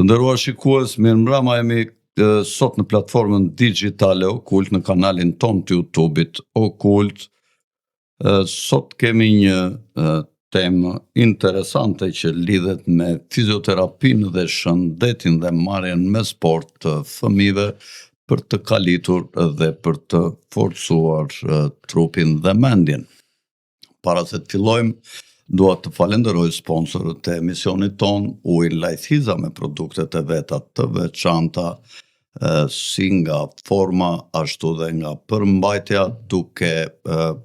Të nderuar shikues, mirëmbrëma, jemi sot në platformën digjitale Okult në kanalin ton të YouTube-it Okult. Sot kemi një temë interesante që lidhet me fizioterapinë dhe shëndetin dhe marrjen me sport të fëmijëve për të kalitur dhe për të forcuar trupin dhe mendjen. Para se të fillojmë, dua të falenderoj sponsorët e emisionit ton, Ujë Lajthiza me produktet e veta të veçanta, si nga forma ashtu dhe nga përmbajtja, duke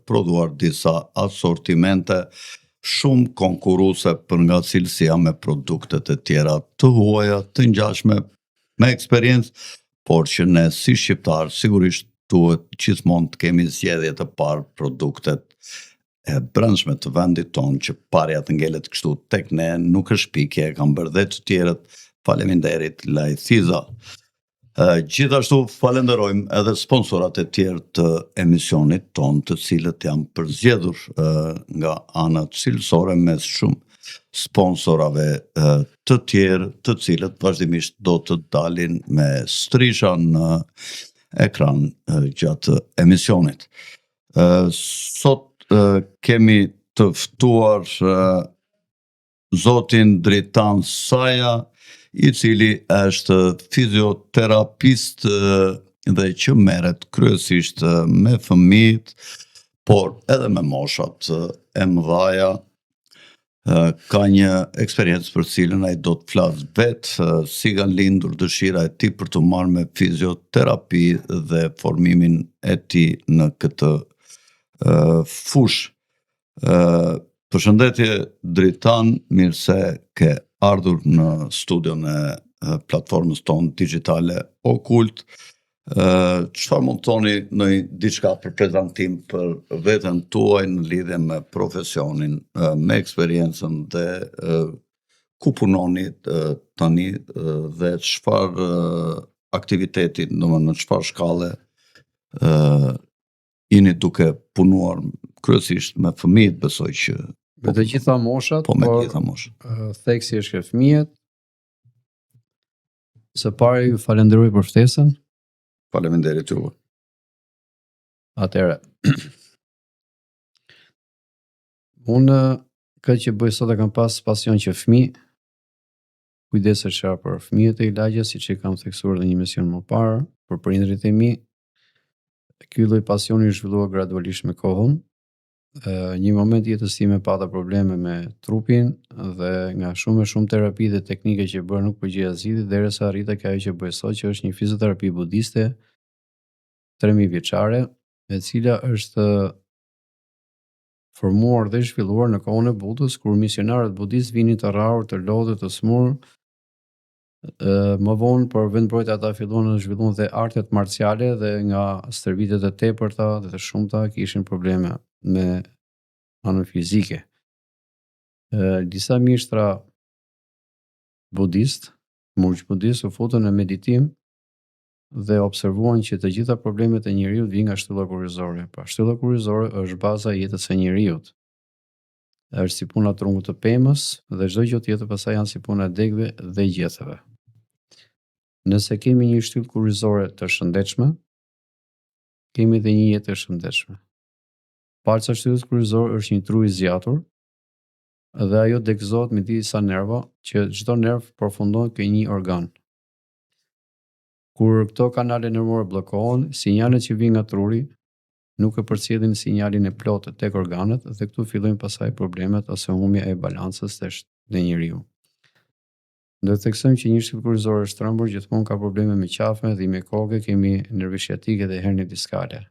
prodhuar disa asortimente shumë konkurruese për nga cilësia me produktet e tjera të huaja, të ngjashme, me eksperiencë, por që ne si shqiptar sigurisht duhet gjithmonë të kemi zgjedhje të parë produktet e brendshme të vendit tonë, që parja të ngelet kështu tek ne, nuk është pikje, kam bërë dhe të tjerët, faleminderit Lajthiza. Gjithashtu falenderojmë edhe sponsorat e tjerë të emisionit tonë, të cilët janë përzgjedhur nga ana cilësore mes shumë sponsorave të tjerë, të cilët vazhdimisht do të dalin me strisha në ekran gjatë emisionit. Sot kemi të ftuar zotin Dritan Saja, i cili është fizioterapist dhe që merret kryesisht me fëmijët, por edhe me moshat e mëdha. Ka një eksperiencë për cilën ai do të flasë vetë, si ka lindur dëshira e tij për të marrë me fizioterapi dhe formimin e tij në këtë fushë. Përshëndetje Dritan, mirë se ke ardhur në studion e platformës tonë digjitale Okult. Çfarë mund të thoni në diçka për prezantim për veten tuaj në lidhje me profesionin, me eksperiencën dhe ku punoni tani dhe çfarë aktiviteti, domethënë në çfarë shkalle jeni duke punuar kryesisht me fëmijët, besoj që me të gjitha moshat, po me të gjitha moshat. Theksi është ke fëmijët. Së pari ju falenderoj për ftesën. Faleminderit juve. Atëherë, unë këtë që bëj sot e kam pas pasion që fëmijë, kujdesesha për fëmijët e ilagjës, siç e kam theksuar në një emision më parë, për prindërit e mi. Ky lloj pasioni zhvillua gradualisht me kohën. Një moment jetës time pata probleme me trupin dhe nga shumë terapi dhe teknike që bëra nuk përgjeja zgjidhje, derisa arrita kjo që bëj sot, që është një fizioterapi budiste 3000 vjeçare, e cila është formuar dhe zhvilluar në kohën e Budës, kur misionarët budistë vinin të rrahur, të lodhur, të smur. Më vonë, për vendmbrojtja ata filluan të zhvillojnë dhe artet marciale dhe nga stërvitet e tepërta dhe të shumta kishin probleme me anën fizike. Disa mishtra budist, murgj budist, u futën në meditim dhe observuan që të gjitha problemet e njeriut vijnë nga shtylla kurrizore. Pra, shtylla kurrizore është baza e jetës së njeriut. Është si puna e trungut të pemës dhe çdo gjë tjetër pastaj janë si puna e degëve dhe gjethëve. Nëse kemi një shtyllë kurrizore të shëndetshme, kemi edhe një jetë të shëndetshme. Palca e shtyllës kurrizore është një tru i zgjatur dhe ajo degëzohet me disa nerva, që çdo nerv përfundon ke një organ. Kur këto kanale nervore bllokohen, sinjalet që vijnë nga truri nuk e përcjellin sinjalin e plotë tek organet dhe këtu fillojnë pasaj problemet ose humbja e balancës të njeriu. Do të theksojmë që një shtyllë kurrizore është trembur gjithmonë ka probleme me qafën, dhimbje koke, kemi nervi sciatike dhe hernie diskale.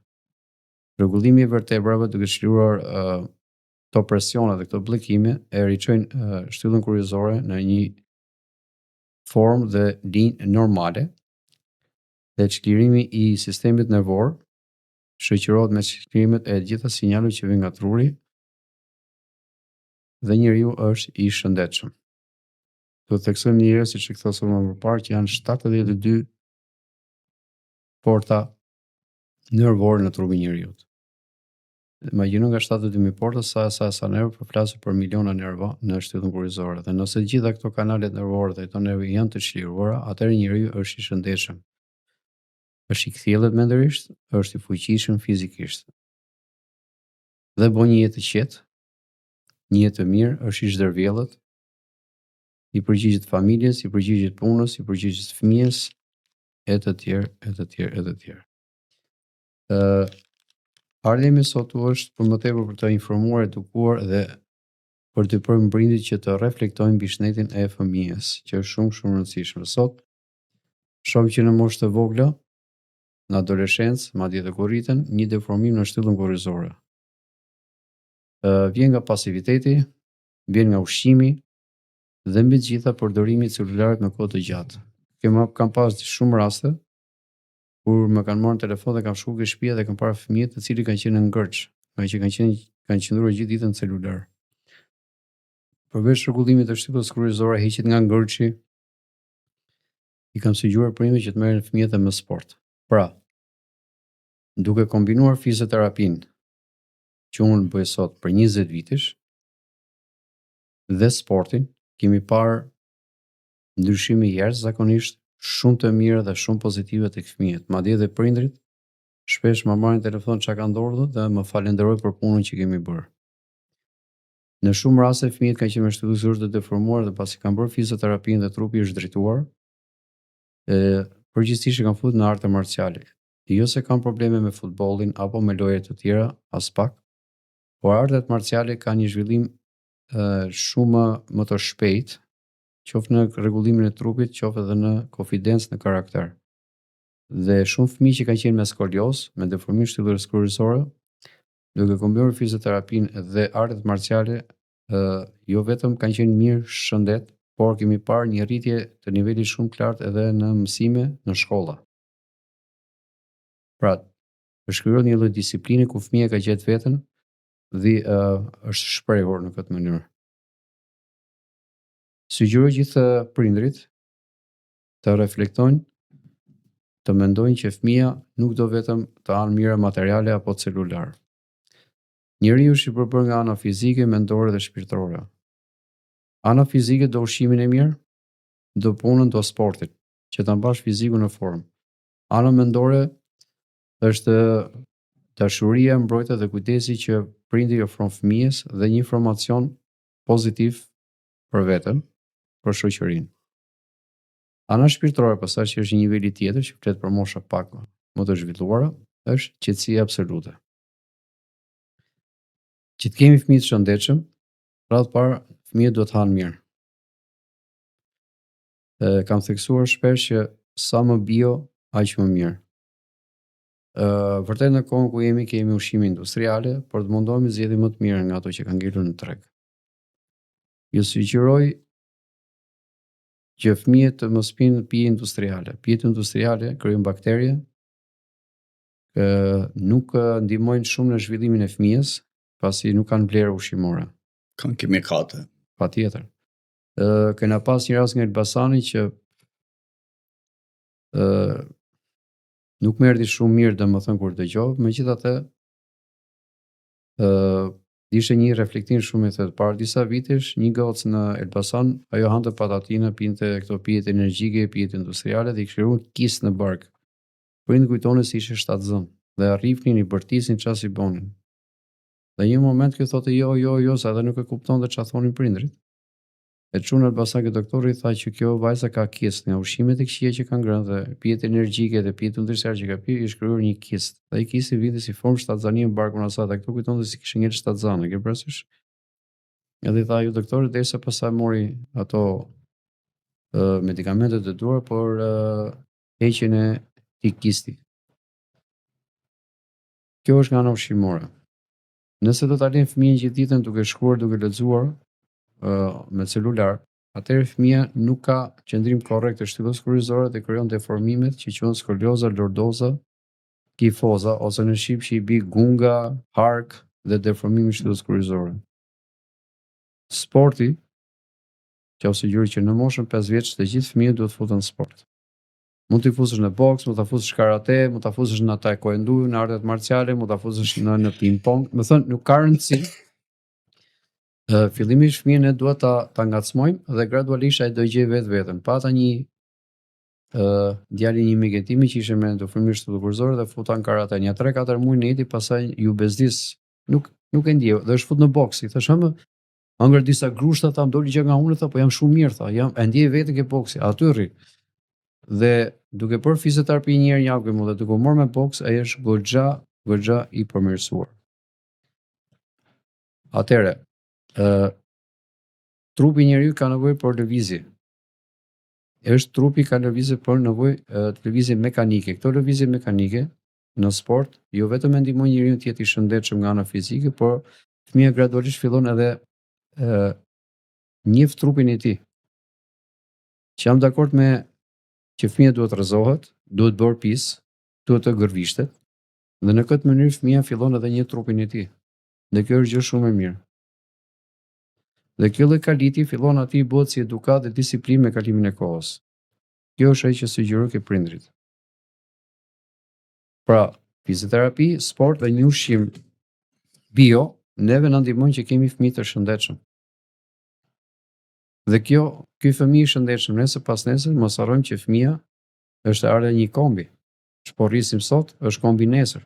Rregullimi i vertebrave duke shliruar këto presione dhe këto bllëkime e riçojnë shtyllën kurrizore në një formë dhe linjë normale, dhe çlirimi i sistemit nervor shoqërohet me çliриmet e gjitha sinjaleve që vijnë nga truri dhe njeriu është i shëndetshëm. Do të theksojmë një herë, siç e thosëm më parë, që janë 72 porta nervore në trupin e njeriut. imagjino nga 72.000 porta sa nervë, po flasim për miliona nerva në shtyllën kurrizore. Dhe nëse gjitha këto kanalet nervore dhe këto nervë janë të çliruara, atëherë njeriu është i shëndetshëm. Është i kthjellët mendërisht, është i fuqishëm fizikisht. Dhe bën një jetë të qetë, një jetë të mirë, është i zhdërvjellët, i përgjigjet familjes, i përgjigjet punës, i përgjigjet fëmijës, e të tjerë, e të tjerë, e të tjerë. Ardhja ime sot është për më tepër për të informuar, edukuar dhe për të bërë prindërit që të reflektojnë mbi shëndetin e fëmijës, që është shumë shumë e rëndësishme. Sot shoh që në moshë të vogla, në adoleshencë, madje të kur rriten, një deformim në shtyllën kurrizore. Vjen nga pasiviteti, vjen nga ushqimi dhe mbi të gjitha përdorimi i celularit në kohë të gjatë. Kam pas shumë raste kur më kanë marrë në telefon dhe kam shkuar ke shtëpia dhe kam parë fëmijë të cilët kanë qenë ngërç, që kanë qëndruar gjithë ditën në celular. Përveç rregullimit të shtyllës kurrizore, heqet nga ngërçi, i kam sugjeruar prindëve që të merren fëmijët me sport. Pra, duke kombinuar fizioterapinë që unë bëj sot për 20 vitesh dhe sportin, kemi parë ndryshime jashtëzakonisht shumë të mira dhe shumë pozitive tek fëmijët. Madje edhe prindërit shpesh më marrin telefon çka ka ndodhur dhe më falenderojnë për punën që kemi bërë. Në shumë raste fëmijët kanë qenë me shtyllë kurrizore të deformuar dhe pasi kanë bërë fizioterapinë dhe trupi është drejtuar, përgjithsisht e kanë futur në arte marciale. Jo se kanë probleme me futbollin apo me loje të tjera, as pak, por artet marciale kanë një zhvillim shumë më të shpejtë, qoftë në rregullimin e trupit, qoftë edhe në konfidencë në karakter. Dhe shumë fëmijë që kanë qenë me skolioz, me deformim shtyllës kurrizore, duke kombinuar fizioterapinë dhe artet marciale, jo vetëm kanë qenë mirë shëndet, por kemi parë një rritje të nivelit shumë të lartë edhe në mësime në shkolla. Pra, është krijuar një lloj disipline ku fëmia ka gjetë veten dhe është shprehur në këtë mënyrë. Sugjeroj gjithë prindërit të reflektojnë, të mendojnë që fëmia nuk do vetëm të anë mira materiale apo celular. Njeriu është i përbërë nga ana fizike, mendore dhe shpirtërore. Ana fizike do ushqimin e mirë, do punën, do sportin, që ta mbash fizikun në formë. Ana mendore është dashuria, mbrojtja dhe kujdesi që prindi i ofron fëmijës dhe një informacion pozitiv për veten, për shoqërinë. Ana shpirtërore, pastaj që është një niveli tjetër që flet për mosha pak më të zhvilluara, është qetësia absolute. Që të kemi fëmijë të shëndetshëm, radh parë fëmijët duhet të hanë mirë. Kam theksuar shpesh që sa më bio, aq më mirë. Vërtet në kohën ku kemi ushqime industriale, por të mundohemi zgjedhje më të mira nga ato që kanë ngelur në treg. Ju sugjeroj që fëmijët të mos pinë pije industriale. Pijet industriale krijojnë bakterie, nuk ndihmojnë shumë në zhvillimin e fëmijës, pasi nuk kanë vlerë ushqimore. Kanë kimikate. Patjetër. Kena pas një rast nga Elbasani që nuk më erdhi shumë mirë domethënë kur dëgjova, megjithatë ishte një reflektim shumë i thellë. Para disa vitesh, një gocë në Elbasan, ajo hante patatinë, pinte këto pijet energjike, pijet industriale dhe i kishte kisë në bark. Prindë kujtonin se ishte shtatzën dhe arrivnin i bërtisin çfarë si bonin. Dhe një moment kjo thotë jo, sa edhe nuk e kuptonte çfarë thonin prindrit. E çun në Elbasan ke doktori i tha që kjo vajza ka kisë nga ushqimet e këqija që kanë ngrënë dhe pijet energjike dhe pijet industriale që ka pirë, i shkruar një kisë. Dhe ai kisë vinte si formë shtatzanie në barkun asaj dhe këto kujtonte se kishte ngel shtatzanë, ke parasysh? Edhe i tha ju doktori derisa pastaj mori ato medikamentet e duhura por heqjen e këtij kisti. Kjo është nga ana ushqimore. Nëse do ta lejmë fëmijën gjithë ditën duke shkruar, duke lexuar me celular, atëherë fëmia nuk ka qëndrim korrekt të shtyllës kurrizore dhe krijon deformimet që quhen skolioza, lordoza, kifoza ose në shqip që i bi gunga, hark dhe deformimi i shtyllës kurrizore. Sporti, që ose gjuri që në moshën 5 vjeç të gjithë fëmijët duhet futen në sport. Mund t'i fusësh në boks, mund t'a fusësh karate, mund t'a fusësh në taekwondo, në artet marciale, mund t'a fusësh në ping pong. Më thënë, nuk ka rëndësi. Fillimisht fëmijën e duhet ta ngacmojmë dhe gradualisht ai do gjej vetveten. Pata një djalin një mik e timi që ishte me ndofërmirë shtyllëkurzore dhe futa në karate. Një 3-4 muaj në jeti, pastaj ju bezdis, nuk e ndjeu dhe është fut në boks. I thash, ëngër disa grushta, tha, më doli gjë nga unë, tha, po jam shumë mirë, tha, e ndjej veten ke boksi, aty rri. Dhe duke bërë fizioterapi një herë javë dhe duke u marrë me boks, ai është goxha i përmirësuar. Atëre, trupi i njeriu ka nevojë për lëvizje. Trupi ka lëvizje për nevojë të lëvizje mekanike. Këto lëvizje mekanike në sport jo vetëm e ndihmojnë njeriu të jetë i shëndetshëm nga ana fizike, por fëmia gradualisht fillon edhe njeh trupin e tij. Që jam dakord me që fëmia duhet rrezohet, duhet bërë pis, duhet të gërvishtet, dhe në këtë mënyrë fëmia fillon edhe njeh trupin e tij. Dhe kjo është gjë shumë e mirë. Dhe kjo lloj kaliti fillon aty bëhet si edukat dhe disiplinë me kalimin e kohës. Kjo është ajo që sugjeroj ke prindrit. Pra, fizioterapi, sport dhe një ushqim bio neve na ndihmojnë që kemi fëmijë të shëndetshëm. Dhe ky fëmijë i shëndetshëm nesër pas nesër mos harrojmë që fëmia është ardha një kombi. Ç'po rrisim sot është kombi nesër.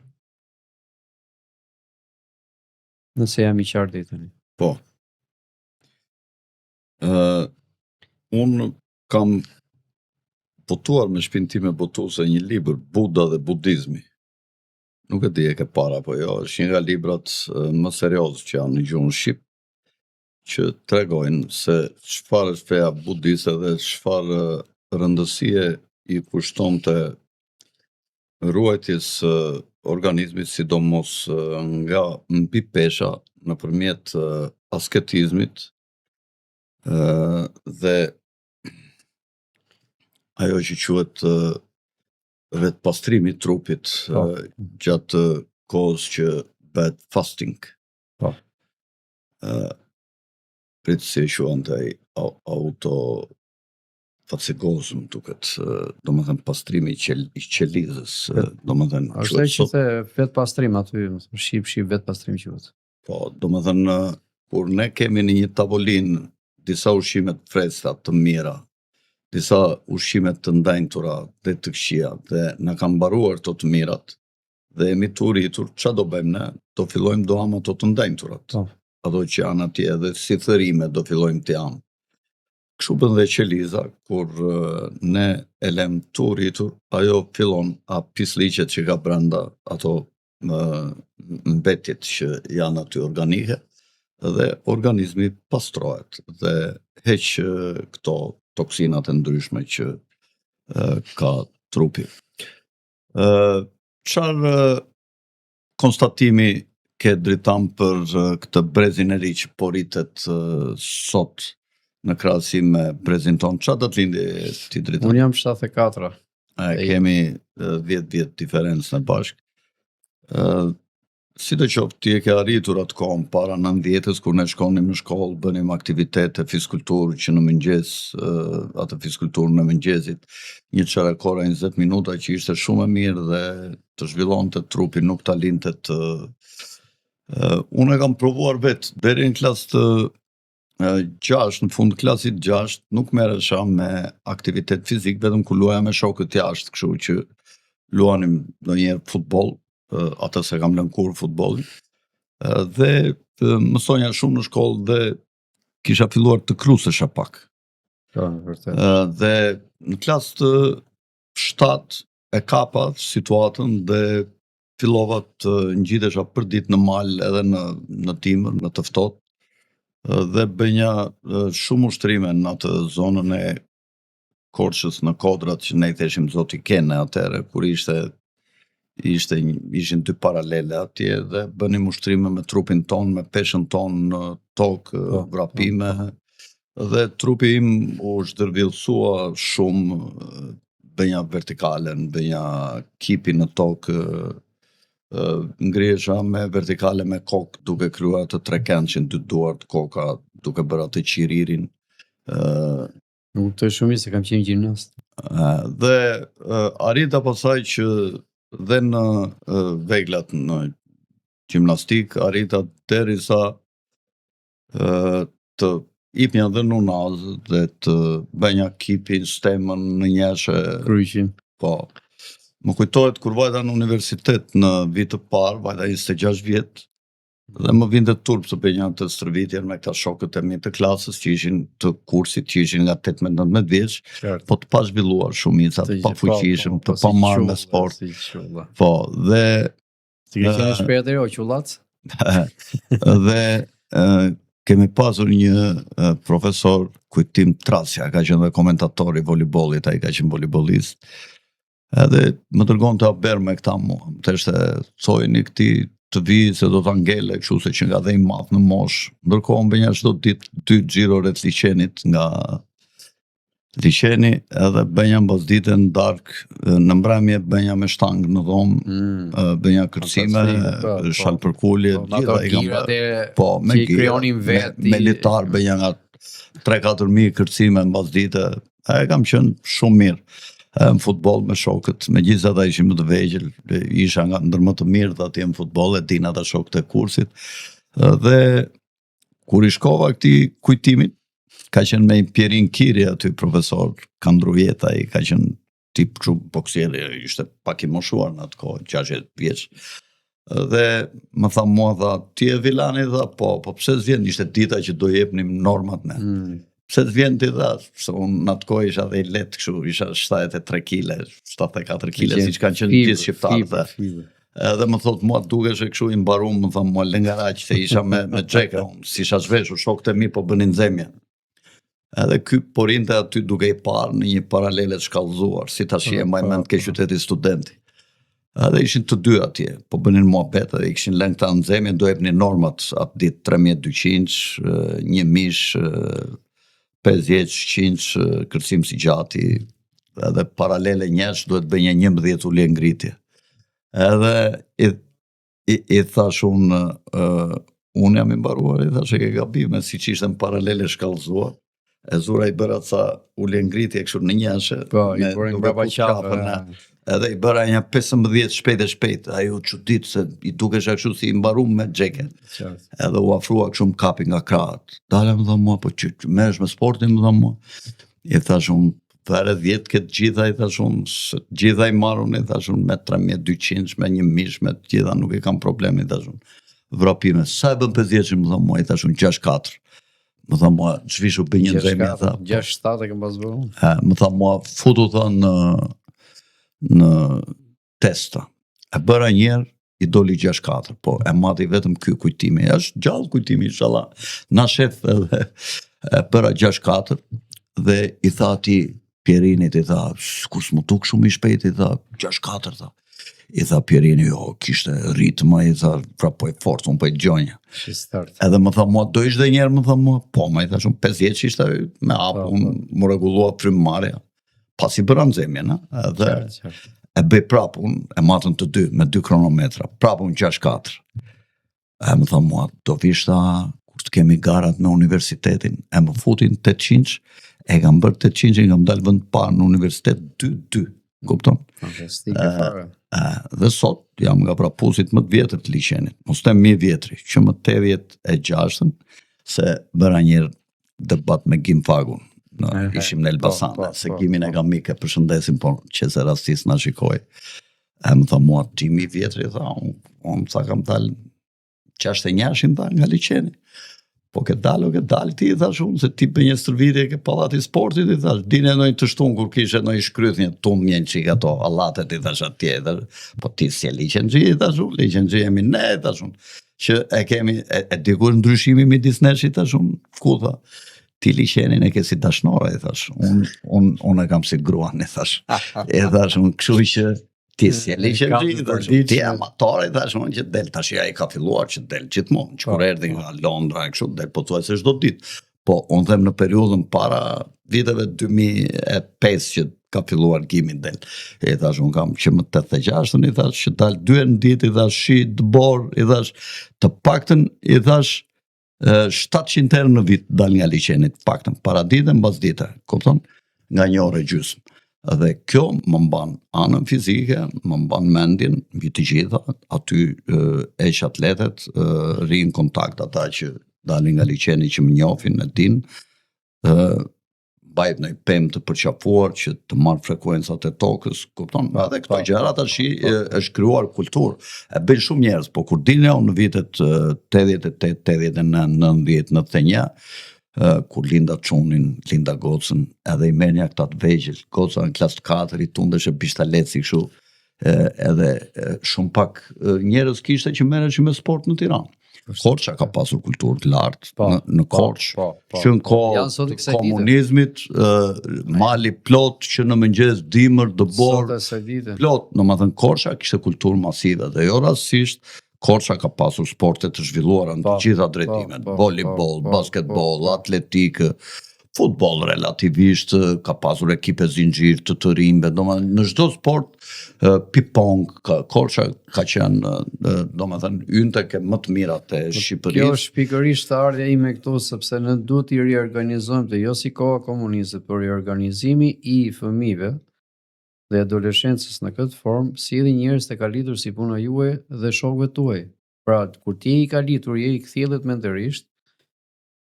Nëse jam i qartë deri tani. Po. Unë kam botuar me shpinë time botuese një libër, Buda dhe Budizmi. Nuk e di e ke para, po jo, është një nga librat më serioz që janë në gjuhën shqip, që tregojnë se çfarë është feja budiste dhe çfarë rëndësie i kushtonte ruajtjes organizmit, sidomos nga mbi pesha nëpërmjet asketizmit dhe ajo që quhet vetë pastrimi i trupit gjatë kohës që bëhet fasting. Po. Pritë si e quante ai autofacigozëm duket, domethënë pastrimi i qelizës, domethënë. Është ai që the vet pastrim aty, ship vet pastrim quhet. Po, domethënë kur ne kemi në një tavolinë disa ushqime të freskëta, të mira, disa ushqime të ndenjtura dhe të këqija, dhe na kanë mbaruar to të mirat, dhe jemi të uritur, ç'a do bëjmë ne? Do fillojmë do ham ato të ndenjturat. Ato që janë atje dhe si thërime do fillojmë të jam. Kështu bën dhe qeliza, kur ne e lëm të uritur, ajo fillon a pisliqet që ka brenda, ato mbetjet që janë aty organike, dhe organizmi pastrohet dhe heq këto toksinat e ndryshme që ka trupi. Çfarë konstatimi ke dritam për këtë brezin e ri që po rritet sot në krahasim me brezin ton? Çfarë do të lindi ti dritam? Unë jam 74. Kemi 10 vjet diferencë në bashkë. Sidoqoftë ti e ke arritur atë kohën para 90-s kur ne shkonim në shkollë, bënim aktivitete fizkulturë që në mëngjes, atë fizkulturën e mëngjesit, një çarakora 20 minuta që ishte shumë e mirë dhe të zhvillonte trupin, nuk ta linte të unë e kam provuar vetë deri në klasë të 6, në fund klasit 6, nuk merresha me aktivitet fizik, vetëm kur luaja me shokët jashtë, kështu që luanim ndonjëherë futboll. Atë se kam lënë kur futbollin, dhe mësonja shumë në shkollë dhe kisha filluar të krusesha pak. Dhe në klasë të 7 e kapa situatën dhe fillova të ngjitesha për ditë në mal edhe në timër, në të ftohtë, dhe bënja shumë ushtrime në atë zonën e Korçës në Kodrat, që ne i theshim Zoti Kene atëherë, kur ishin 2 paralele atje dhe bënim ushtrime me trupin ton, me peshën ton në tokë, vrapime, dhe trupi im u zhdërvillësua shumë, bënja vertikalen, bënja kipi në tokë, ngrihesha me vertikale me kokë, duke kryer atë trekëndçin, 2 duart koka, duke bërë atë qiririn. Nuk të shumë se kam qenë gjimnast. Dhe arrita pasaj që dhe në veglat në gjimnastik, arrita derisa të ipnja dhe në nazë dhe të bënja kipin, stemën në njëshe. Kryqin. Po, më kujtohet kur vajta në universitet në vit të parë, vajta 26 vjetë, dhe më vinte turp të bënja të stërvitjer me këta shokët e mi të klasës që ishin të kursit, që ishin nga 18-19 vjeç, po të pa zhvilluar shumicat, pa fuqishëm, të pa marrë me sport. Po, dhe... Ti ke qenë shpejt o qullac? Dhe kemi pasur një profesor Kujtim Trasja, ka qenë dhe komentatori voleybollit, ai ka qenë voleybollist. Edhe më dërgon të aber me këta mua. Të ishte thojni këti të vi se do të angele, kështu se që nga dhe i math në mosh. Ndërkohë më bënja çdo ditë 2 xhiro rreth liçenit nga liçeni, edhe bënja mbas ditën dark, në mbrëmje bënja me shtangë në dhomë, bënja kërcime, shalpërkulje, gjitha i kam bërë. Po, me gira, me litar bënja nga 3-4 mijë kërcime mbas dite. E kam qenë shumë mirë. Në futbol me shokët, me gjithë ata ishim më të vegjël, isha nga ndër më të mirë të atje në futbol, e din ata shokët e kursit. Dhe kur i shkova këti kujtimit, ka qenë me Pjerin Kiri aty profesor, ka ndru vjeta, i ka qenë tip shumë boksieri, ishte pak i moshuar në atë kohë, 60 vjeç. Dhe më tha mua, tha, ti e Vilani, tha, po pse s'vjen, ishte dita që do jepnim normat ne. Pse të vjen ti dha, se unë në atë kohë isha dhe i letë kështu, isha 73 kile, 74 kile, si që kanë qenë gjithë shqiptarë. Edhe më thot mua dukesh e kështu i mbarum, më tha mua lëngaraq, se isha me xheka, si isha zhveshur, shokët e mi po bënin nxemje. Edhe ky porinte aty duke i parë në një paralele të shkallëzuar, si tash e mbaj mend ke qyteti studenti. Edhe ishin të dy atje, po bënin muhabet, edhe i kishin lënë këta nxemje, do jepnin normat atë ditë 3200, një mish, 50-100 kërcim si gjati, edhe paralele njesh duhet bënja 11 ulje ngritje. Edhe i thash unë jam i mbaruar, i thash e ke gabime, si që ishte në paralele shkallëzuar, e zura i bëra ca ulje ngritje kështu në njëshe, i bërin brapa qafën, edhe i bëra një 15 shpejt, ajo çudit se i dukesh kështu si i mbarum me xheke. Edhe u afrua kështu më kapi nga krahët. Dala më dha mua, po që merresh me sportin, më dha mua. I thash unë, për 10 këtë gjitha, i thash unë, gjitha i marrun, i thash unë me 3200, me një mish, me gjitha nuk i kam problemi, i thash unë. Vrapime, sa e bën 50 më dha mua, i thash unë 6-4. Më tha mua, ç'vishu bën një nxemje, tha. 6-7 e kam pas bërë. Më tha mua, futu tha në testa. E bëra njerë, i doli 6-4, po e mati vetëm ky kujtimi. Është gjallë kujtimi, inshallah. Na shef edhe e bëra 6-4 dhe i tha ati Pjerinit, i tha, kus më tuk shumë i shpejt, i tha 6-4, tha. I tha Pjerini, jo, kishte ritma, i tha, pra po e fort, unë po e gjonja. Edhe më tha mua, do ishte njerë, më tha mua, po, ma i tha shumë 5 vjeç ishte me apu, unë më regullua primmarja. Pas i bëra nxemje, edhe e bëj prapë, unë e matën të dy, me 2 kronometra, prapë unë 6-4. E më tha mua, do vishta, kur të kemi garat me universitetin, e më futin 800, e kam bërë 800, e kam dalë vend parë në universitet 2-2, kupton? Dhe sot, jam nga prapusit më të vjetër të liçenit, mos tem 1000 vjetri, që më 86-ën, se bëra njërë debat me Gim Fagun. Ishim në Elbasan, se Gimin e kam mike, përshëndesim, por që se rastis në shikoj. E më tha mua, ti 1000 vjetri, tha, unë sa kam dalë 61-shin, tha, nga liçeni. Po ke dalë, ti, thash unë, se ti për një stërvitje ke pallati sportit, i thash, dine nojnë të shtun, kur kishe nojnë shkrythnje, tunë mjenë qik ato, allatet, i thash atje, po ti si e liçengji, i thash unë, liçengji jemi ne, i thash unë, që e kemi, e dikur ndryshimi midis nesh, i thash unë, ku tha, ti liçenin e ke si dashnore, i thash, unë e kam si gruan, i thash, unë këshu që ti si e liçengji, ti amatore, i thash, unë që del, tash ja i ka filluar që del gjithmonë, që kur erdi nga Londra, këshu, del po thuaj se çdo ditë, po unë them në periudhën para viteve 2005 që ka filluar Gimi del, i thash, unë kam që më 86, i thash, që dal 2 në ditë, i thash, shi, dëbor, i thash, të paktën, i thash, 700 herë në vit dal nga liçenit paktën, para dite, mbas dite, kupton? Nga 1 orë e gjysmë. Dhe kjo më mban anën fizike, më mban mendjen, mbi të gjitha, aty eq atletet, rinë kontakt ata që dalin nga liçeni që më njohin, e din, bajt në pemë të përqafuar që të marrë frekuencat e tokës, kupton? Edhe këto gjëra tash është krijuar kulturë. E bëjnë shumë njerëz, po kur dilja unë në vitet 88, 89, 90, 91, kur linda Çunin, linda Gocën, edhe i menja këta të vegjël, Goca në klasë 4, i tundesh e bishtalet si kështu, edhe shumë pak njerëz kishte që merreshin me sport në Tiranë. Korça ka pasur kulturë të lartë në Korçë, që në kohë të komunizmit, mali plot që në mëngjes dimër, dëbor, plot, domethënë Korça kishte kulturë masive dhe jo rastësisht Korça ka pasur sporte të zhvilluara në të gjitha drejtimet, voleibol, basketbol, atletikë, futbol relativisht, ka pasur ekipe zinxhir të rinjve, domethënë në çdo sport, ping-pong, Korça ka qenë, domethënë ynte ke më të mirat e Shqipërisë. Kjo është pikërisht ardhja ime këtu, sepse ne duhet i riorganizojmë të jo si koha komuniste, por riorganizimi i fëmijëve dhe adoleshencës në këtë formë, sillni njerëz të kalitur si puna juaj dhe shokëve tuaj. Pra, kur ti i kalitur, je i kthjellet mendërisht,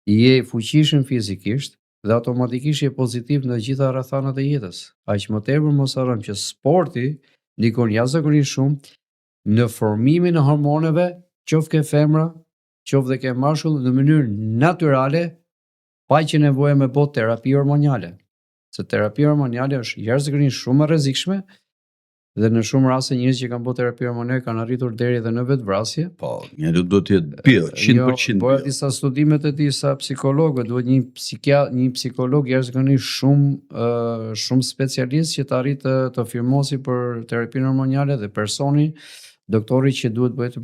je i fuqishëm fizikisht, dhe automatikisht je pozitiv në gjitha rrethanat e jetës. Aq më tepër mos harrojmë që sporti ndikon jashtëzakonisht shumë në formimin e hormoneve, qoftë ke femra, qoftë ke mashkull, në mënyrë natyrale, pa që nevojë me bot terapi hormonale. Se terapia hormonale është jashtëzakonisht shumë e rrezikshme dhe në shumë raste njerëz që kanë bërë terapi hormonale kanë arritur deri edhe në vetvrasje. Po, njeriu duhet të jetë bio, 100% bio. Po disa studime të disa psikologë, duhet një psikolog jashtëzakonisht shumë specialist që të arritë të firmosi për terapinë hormonale dhe personi, doktori që duhet bëjë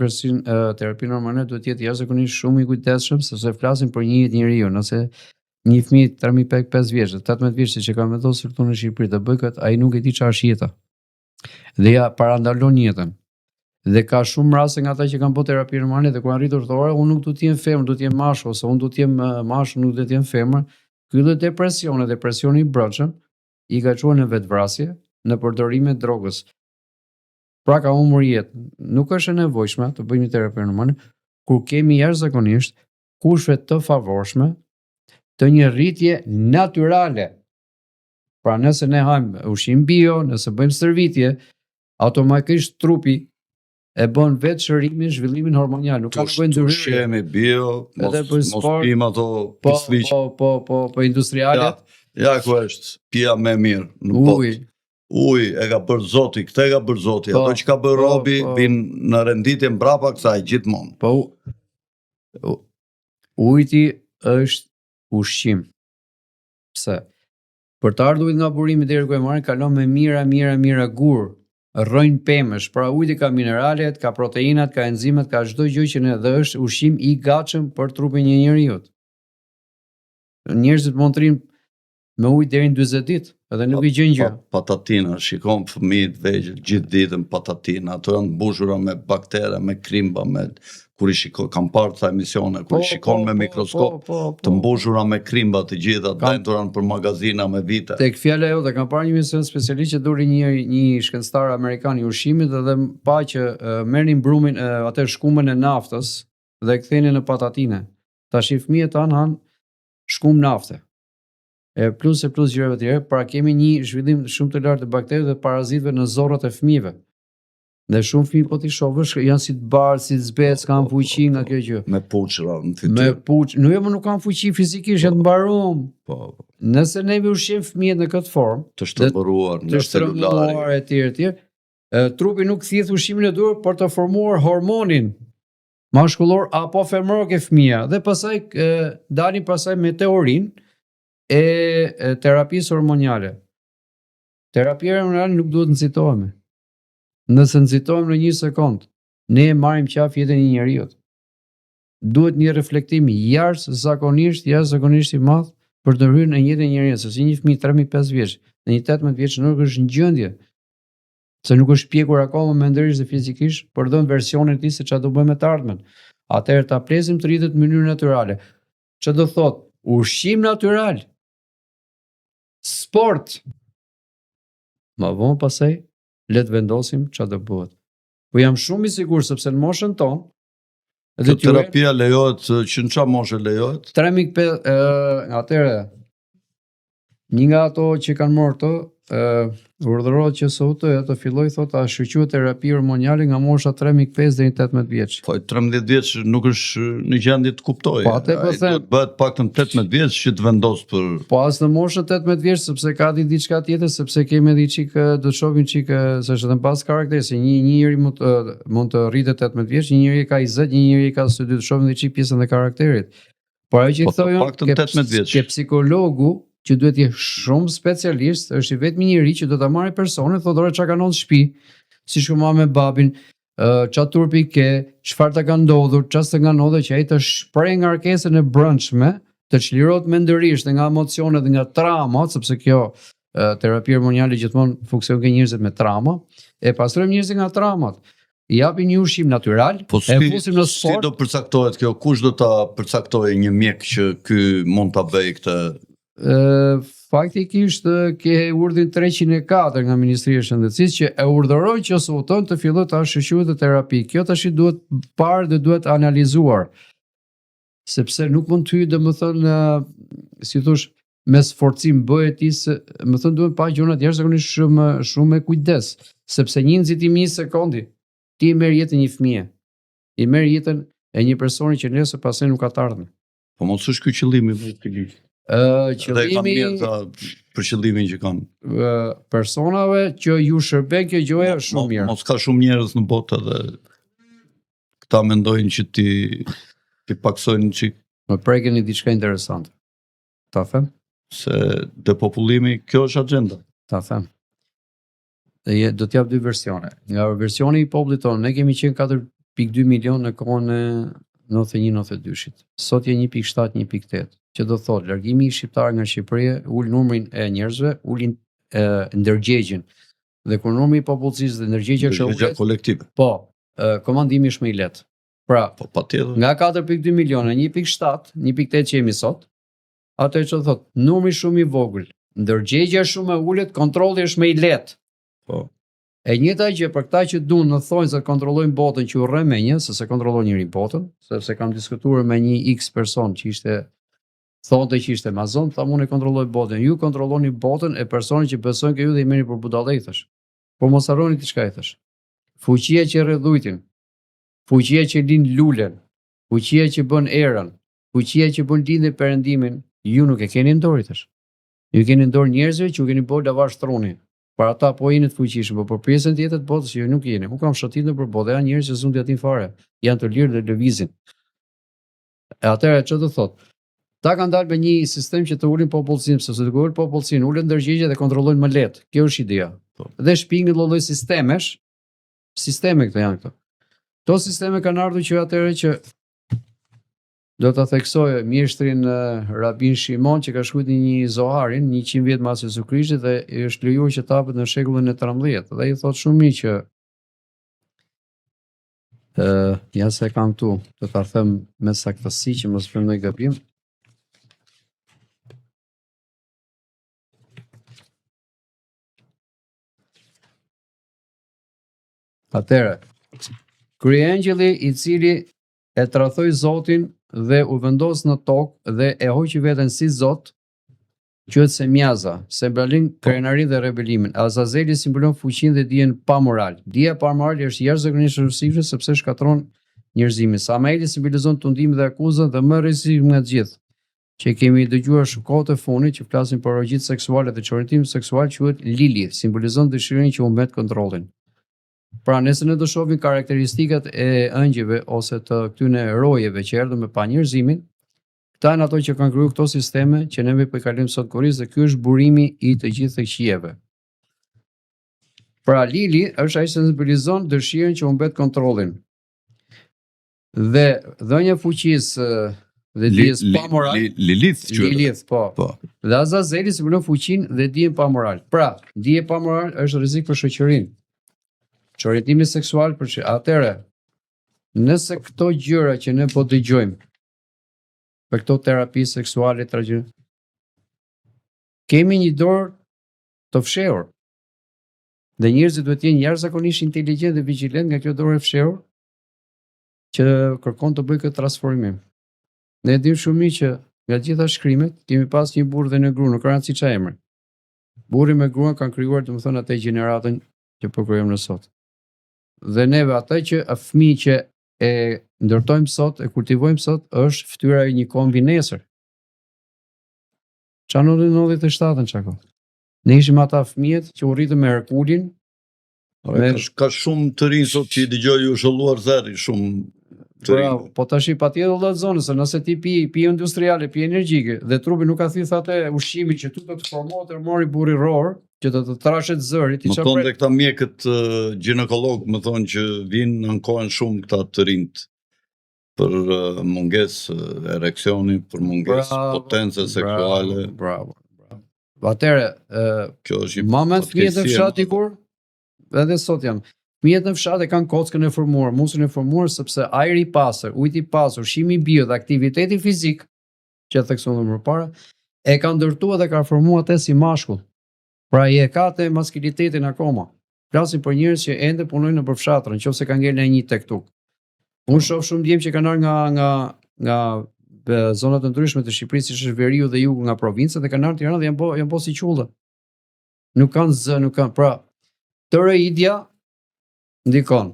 terapinë hormonale duhet jetë jashtëzakonisht shumë i kujdesshëm, sepse flasim për një jetë njeriu, nëse një fëmijë 3-5 vjeç, 18 vjeç që ka vendosur këtu në Shqipëri të bëjë këtë, ai nuk e di çfarë është jeta. Dhe ja parandalon jetën. Dhe ka shumë raste nga ata që kanë bërë terapi hormonale dhe kur arritur të orë, unë nuk do të jem femër, do të jem mashkull, ose unë do të jem mashkull, nuk do të jem femër. Ky lloj depresioni i brendshëm i ka çuar në vetvrasje, në përdorimin e drogës. Pra ka humbur jetën. Nuk është e nevojshme të bëjmë terapi hormonale kur kemi jashtëzakonisht kushte të favorshme të një rritje natyrale. Pra nëse ne hajmë ushqim bio, nëse bëjmë stërvitje, automatikisht trupi e bën vetë shërimin, zhvillimin hormonal, nuk ka nevojë ndryrë. Ushqimi bio, mos pim ato pisliq. Po industriale. Ja ku është pija më mirë në botë. Uj, e ka bërë Zoti, këtë e ka bërë Zoti. Ato që ka bërë robi vinë në renditje mbrapa kësaj gjithmonë. Po ujti është ushqim. Pse? Për të ardhurit nga burimi deri ku e marrin, kalon me mira gur, rrojnë pemësh, pra ujti ka mineralet, ka proteinat, ka enzimet, ka çdo gjë që dhe është ushqim i gatshëm për trupin e njeriu. Njerëzit mund të rinë me ujë deri në 40 ditë, edhe nuk i gjën gjë. Patatina, shikon fëmijët vegjël gjithë ditën patatina, ato janë mbushura me baktere, me krimba, kur i shikon, kam parë këta emisione, kur i shikon me mikroskop, të mbushura me krimba të gjitha, dentura për magazina me vite. Tek fjala jote, kam parë një emision specialisht që duri një shkencëtar amerikan i ushqimit dhe pa që merrnin brumin, atë shkumën e naftës dhe kthenin në patatine. Tash fëmijët tanë han shkumë nafte. Plus gjërave të tjera, pra kemi një zhvillim shumë të lartë të bakterëve dhe parazitëve në zorrat e fëmijëve. Dhe shumë fëmijë po ti shohësh janë si të bardhë, si të zbecë, kanë fuqi nga kjo gjë. Me puçra në fytyrë. Me puç, nuk kanë fuqi fizikisht, janë të mbaruar. Po. Nëse ne ushqejmë fëmijët në këtë formë, të shtëmëruar nga celulari etj, trupi nuk thith ushqimin e duhur për të formuar hormonin mashkullor apo femëror ke fëmia dhe pastaj dalin pastaj me teorinë e terapisë hormonale. Terapia hormonale nuk duhet nxitohemi. Nëse nxitohemi në 1 sekond, ne marrim qaf jetën e një njeriu. Duhet një reflektim jashtëzakonisht i madh për të hyrë në jetën e njeriu, sepse një fëmijë 3-5 vjeç, në një 18 vjeç nuk është në gjendje, se nuk është pjekur akoma mendërisht dhe fizikisht për dhënë versionin e tij se çfarë do bëjmë me të ardhmen. Atëherë ta presim të rritet në mënyrë natyrale. Çfarë do thotë? Ushqim natyral, sport, Më vonë pastaj le të vendosim çfarë do bëhet. Po jam shumë i sigurt sepse në moshën tonë Kjo terapia lejohet që në çfarë moshe lejohet? 3.5 atëre një nga ato që kanë marrë këto urdhërohet që SOT të filloj thotë a shqyrquhet terapi hormonale nga mosha 3.5 deri në 18 vjeç. Po 13 vjeç nuk është në gjendje të kuptojë. Po atë po them. Bëhet paktën 18 vjeç që të vendos për. Po as në moshën 18 vjeç sepse ka diçka tjetër sepse kemi edhe çik do të shohim çik se është edhe pas karakteri se një njeri mund të rritet 18 vjeç, një njeri ka 20, një njeri ka 22, të shohim edhe çik pjesën e karakterit. Por ajo që thonë ke psikologu që duhet të jetë shumë specialist, është i vetmi njeri që do ta marrë personin, thotë ora çka kanë në shtëpi, si shkoma me babin, çfarë turpi ke, çfarë ta ka ndodhur, çfarë nga ndodhur që ai të shpreh ngarkesën e brendshme, të çlirohet mendërisht nga emocionet dhe nga traumat, sepse kjo terapia hormonale gjithmonë funksionon ke njerëzit me trauma, e pastrojmë njerëzit nga traumat. I japim një ushqim natyral, e fusim në sport. Si do përcaktohet kjo? Kush do ta përcaktojë një mjek që ky mund ta bëjë këtë? Faktikisht ke urdhrin 304 nga Ministria e Shëndetësisë që e urdhëroi që SOT të fillojë ta shqyrtojë terapi. Kjo tash duhet parë dhe duhet analizuar. Sepse nuk mund të hyj domethënë si thosh me sforcim bëhet ti se më thon duhet pa gjëra të jashtëzakonisht shumë me kujdes, sepse një nxitimi një sekundi ti merr jetën një fëmie. I merr jetën e një personi që nesër pastaj nuk ka të ardhmen. Po mos është ky qëllimi me këtë ligj. Qëllimi për qëllimin që kanë personave që ju shërben kjo gjëja shumë mirë. Mos ka shumë njerëz në botë edhe këta mendojnë që ti paksojnë çik. Më prekeni diçka interesante. Ta them? Se depopullimi, kjo është agenda. Ta them. Do t'jap dy versione. Nga versioni i popullit tonë, ne kemi qenë 4.2 milion në kohën e 91-92-shit. Sot je 1.7, 1.8. Që do thotë, largimi i shqiptarëve nga Shqipëria ul numrin e njerëzve, ulin ndërgjegjën. Dhe kur numri i popullsisë dhe ndërgjegjja është kolektive. Po, komandimi është më i lehtë. Pra, po patjetër. Nga 4.2 miliona, 1.7, 1.8 që jemi sot, atë që thotë, numri shumë i vogël, ndërgjegjja shumë e ulët, kontrolli është më i lehtë. Po. E njëjta gjë për këta që duan në thonjë se kontrollojnë botën që urrë me një, se kontrollon njëri botën, sepse kam diskutuar me një X person që ishte thonte që ishte Amazon, tha unë e kontrolloj botën. Ju kontrolloni botën e personit që besojnë ke ju dhe i merrni për budallë, thash. Po mos harroni diçka, thash. Fuqia që rreth ujtin, fuqia që lin lulen, fuqia që bën erën, fuqia që bën lindje perëndimin, ju nuk e keni në dorë, thash. Ju keni në dorë njerëzve që u keni bërë lavash truni. Për ata po jeni të fuqishëm, por për pjesën tjetër të botës ju nuk jeni. Unë kam shotit nëpër botë, janë njerëz që s'u diatin fare, janë të lirë dhe lëvizin. E atëherë çfarë do thotë? Ta kanë dalë me një sistem që të ulin popullsinë, sepse të ulin popullsinë, ulën ndërgjegje dhe kontrollojnë më lehtë. Kjo është ideja. Dhe shpikni lloj sistemesh, sisteme këto janë këto. Këto sisteme kanë ardhur që atëherë që do ta theksoj mjeshtrin Rabin Shimon që ka shkruar një Zoharin 100 vjet pas Jezu Krishtit dhe është lejuar që të hapet në shekullin e 13. Dhe i thotë shumë mirë që ja se kam këtu, do ta them me saktësi që mos bëj ndonjë gabim. Atëherë, kryengjëlli i cili e tradhoi Zotin dhe u vendos në tokë dhe e hoqi veten si Zot, quhet Semjaza, sembralin krenarin dhe rebelimin. Azazeli simbolon fuqinë dhe dijen pa moral. Dija pa moral është jashtëzakonisht rrezikshme sepse shkatron njerëzimin. Samaeli simbolizon tundimin dhe akuzën dhe më rrezikshëm nga të gjithë, që kemi dëgjuar shumë kohë të fundit që flasin për orgjitë seksuale dhe çortimin seksual, quhet Lili, simbolizon dëshirën që humbet kontrollin. Pra, nëse ne do shohim karakteristikat e ëngjëve ose të këtyre rojeve që erdhën me panjerëzimin, këta janë ato që kanë krijuar këto sisteme që ne po i kalojmë sot kurriz dhe ky është burimi i të gjithë qijeve. Pra, Lili është ai që simbolizon dëshirën që humbet kontrollin. Dhe dhënia fuqisë dhe dijes pa moral, Lilith, po. Dhe Azazeli simbolizon fuqinë dhe dijen pa moral. Pra, dije pa moral është rrezik për shoqërinë. Çortimi seksual për atëre. Nëse këto gjëra që ne po dëgjojmë për këto terapi seksuale kemi një dorë të fshehur. Dhe njerëzit duhet të jenë jashtëzakonisht inteligjent dhe vigjilent nga kjo dorë e fshehur që kërkon të bëjë këtë transformim. Ne dim shumë mirë që nga gjitha shkrimet kemi pas një burrë dhe një grua, nuk ka rëndësi çfarë emri. Burri me gruan kanë krijuar domethënë atë gjeneratën që po krijojmë në sot. Dhe neve atë që fëmijë që e ndërtojmë sot, e kultivojmë sot, është fytyra e një kombi nesër. Çfarë në 97-ën çako? Ne ishim ata fëmijët që u rritëm me Herkulin. Ka shumë të rinj sot që i dëgjoj u shëlluar zëri shumë të rinj. Bravo, po tash patjetër do të zonë se nëse ti pi industriale, pi energjike dhe trupi nuk ka thithë atë ushqimin që tu të formohet hormoni burriror, që të trashet zëri, ti çfarë? Më thonë dhe këta mjekët ginekolog më thonë që vinë ankohen shumë këta të rinjt për mungesë ereksioni, për mungesë potence seksuale. Bravo. Atëre, kjo është mamat fëmijët në fshat dikur, edhe sot janë. Fëmijët në fshat e kanë kockën e formuar, musin e formuar sepse ajri i pastër, ujiti i pastër, ushqimi bio dhe aktiviteti fizik, që theksuam më parë, e ka ndërtuar dhe ka formuar atë si mashkull. Pra i e ka atë maskilitetin akoma. Flasim për njerëz që ende punojnë nëpër fshatrën, nëse ka ngel në një tektuk. Unë shoh shumë djem që kanë ardhur nga zonat të ndryshme të Shqipërisë, si është veriu dhe jugu nga provincat, dhe kanë ardhur në Tiranë dhe janë po si qulla. Nuk kanë zë, nuk kanë. Pra, tëreidja ndikon.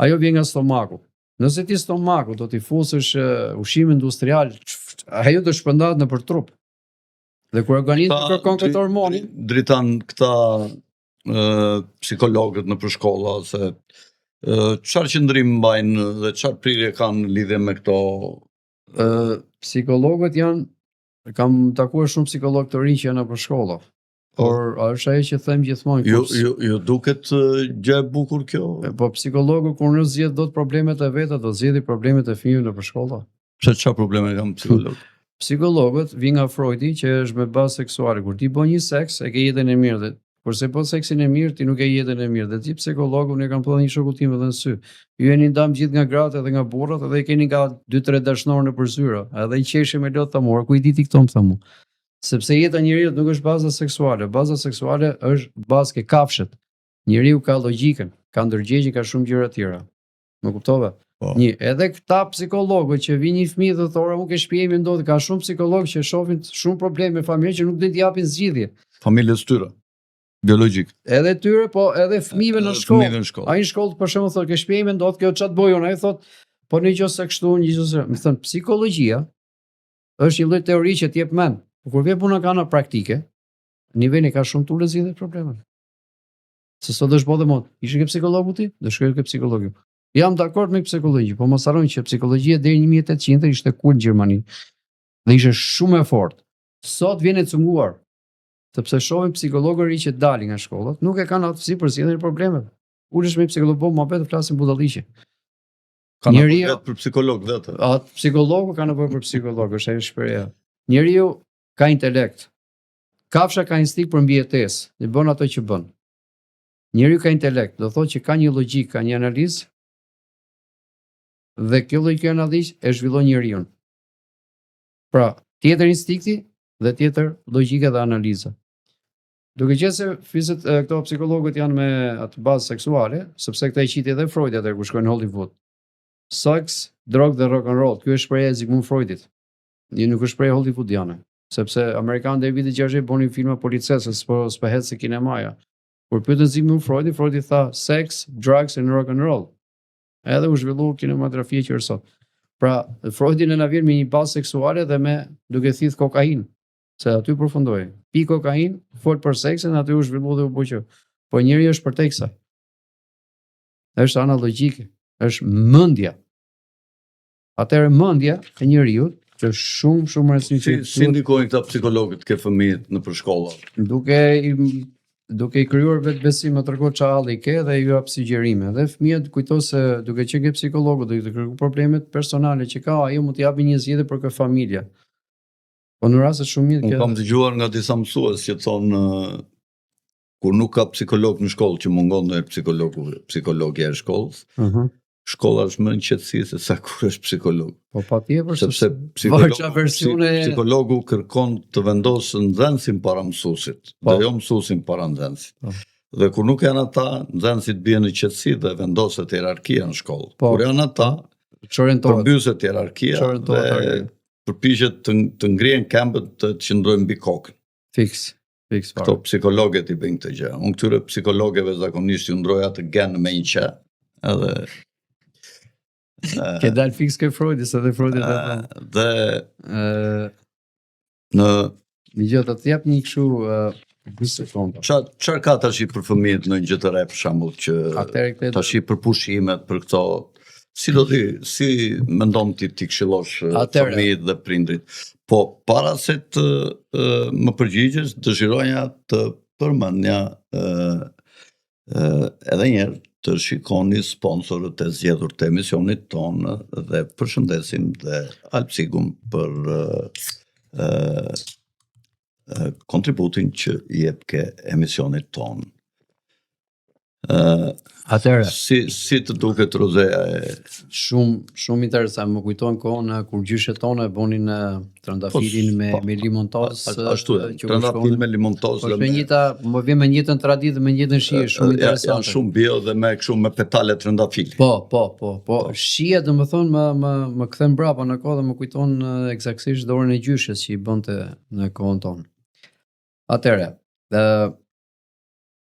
Ajo vjen nga stomaku. Nëse ti stomaku do t'i fusësh ushqim industrial, ajo do shpërndahet nëpër trup. Dhe kur organizmi kërkon këtë hormonin, dritan këta psikologët nëpër shkolla se çfarë qëndrim mbajnë dhe çfarë prirje kanë lidhje me këto? Psikologët janë, kam takuar shumë psikologë të rinj që janë nëpër shkolla. Por është ajo që them gjithmonë. Ju duket gjë e bukur kjo? Po psikologu kur nuk zgjedh dot problemet e veta, do zgjidhë problemet e fëmijëve nëpër shkolla. Çfarë probleme kanë psikologët? Psikologët vijnë nga Freudi që është me bazë seksuale. Kur ti bën një seks, e ke jetën e mirë dhe kurse bën seksin e mirë, ti nuk e jetën e mirë. Dhe ti psikologu ne kam thënë një shoku tim edhe në sy. Ju jeni ndam gjithë nga gratë dhe nga burrat, edhe i keni nga 2-3 dashnor nëpër zyra. Edhe i qeshë me lot thamor, ku i diti këto më thamu. Sepse jeta e njeriu nuk është baza seksuale. Baza seksuale është bazë ke kafshët. Njeriu ka logjikën, ka ndërgjegje, ka shumë gjëra të tjera. Më kuptove? Një, edhe këta psikologët që vini një fëmijë dhe thonë unë ke shtëpi ndodhi, ka shumë psikologë që shohin shumë probleme me familje që nuk do t'i japin zgjidhje. Familjes tyre. Biologjik. Edhe tyre, po edhe fëmijëve në shkollë. Ai në shkollë për shembull thotë ke shtëpi ndodh kjo çat bojon, ai thotë po nëse kështu, nëse, më thën psikologjia është një lloj teori që t'jep mend. Kur vjen puna ka në praktike, niveli ka shumë të zgjidhë problemet. Se sot është bodë mod. Ishe ke psikologu ti? Do shkoj ke psikologu. Jam dakord me psikologji, po mos harroni që psikologjia deri në 1800 ishte kul në Gjermani. Dhe ishte shumë e fortë. Sot vjen e cunguar. Sepse shohim psikologë ri që dalin nga shkollat, nuk e kanë aftësi për zgjidhjen e problemeve. Ulesh me psikolog, po më të flasim budalliqe. Ka nevojë për psikolog vetë. Psikologu ka nevojë për psikolog, është ajo shpreha. Njeriu ka intelekt. Kafsha ka instinkt për mbijetesë, dhe bën ato që bën. Njeriu ka intelekt, do thotë që ka një logjik, ka një analizë. Dhe kjo lloj analizë e zhvillon njeriu. Pra, tjetër instinkti dhe tjetër logjika dhe analiza. Duke qenë se këto psikologët janë me atë bazë seksuale, sepse këta e qiti edhe Freud atë kur shkojnë në Hollywood. Sex, drog dhe rock and roll. Ky është shprehja e Sigmund Freudit. Një nuk është shprehje hollywoodiane, sepse amerikanë deri vitit 60 bënin filma policese, s'po het se kinemaja. Kur pyetën Sigmund Freudi tha sex, drugs and rock and roll. Edhe u zhvillu kinematografia që është sot. Pra, Freudi na vjen me një bazë seksuale dhe me duke thith kokainë. Se aty përfundoi. Pi kokainë, fol për seksin, aty u zhvillu dhe u bë që. Po njeriu është përtej kësaj. Është analogjike, është mendja. Atëherë mendja e njeriu është shumë rëndësishme. Si ndikojnë këta psikologët ke fëmijët nëpër shkolla? Duke i krijuar vetbesim, më tregon çfarë i ke dhe i jap sugjerime. Dhe fëmijët kujto se duke qenë ke psikologu do i kërkoj problemet personale që ka, ai mund t'i japë një zgjidhje për këtë familje. Po në raste shumë mirë kjo. Kam dëgjuar nga disa mësues që thonë kur nuk ka psikolog në shkollë, që mungon ndonjë psikologja e shkollës. Shkolla është më në qetësi se sa kur është psikolog. Po patjetër, sepse psikologu kërkon të vendosë nxënësin para mësuesit, dhe jo mësuesin para nxënësit. Dhe kur nuk janë ata, nxënësit bien në qetësi dhe vendoset hierarkia në shkollë. Po. Kur janë ata, përmbyset hierarkia dhe përpiqet të ngrihen këmbët të qëndrojnë mbi kokën. Fiks fare. Këto psikologët i bëjnë këtë gjë. Unë këtyre psikologëve zakonisht ju ndroj atë gen me një qe, edhe ke dal fiks ke Freudi, se dhe Freudi dhe në gjë të jap një kështu 20 sekonda. Çfarë ka tash për fëmijët në gjë të re për shembull që tash për pushimet, për këto, si mendon ti këshillosh fëmijët dhe prindrit? Po para se të më përgjigjesh, dëshiroja të përmendja edhe një herë të shikoni sponsorët e zgjedhur të emisionit tonë dhe përshëndesim dhe Alpsigum për kontributin që i jep ke emisionit tonë. Atëherë, si të duket Rozea? Shumë interesant, më kujton kohën kur gjyshet tona e bonin trëndafilin me limontoz. Ashtu, trëndafil me limontoz. Më vjen me njëjtën traditë dhe me njëjtën shije, shumë interesante. Janë shumë bio dhe me petale trëndafili. Po. Shija, domethënë, më kthen brapa në kohë dhe më kujton eksaktësisht dorën e gjyshes që i bënte në kohën tonë. Atëherë,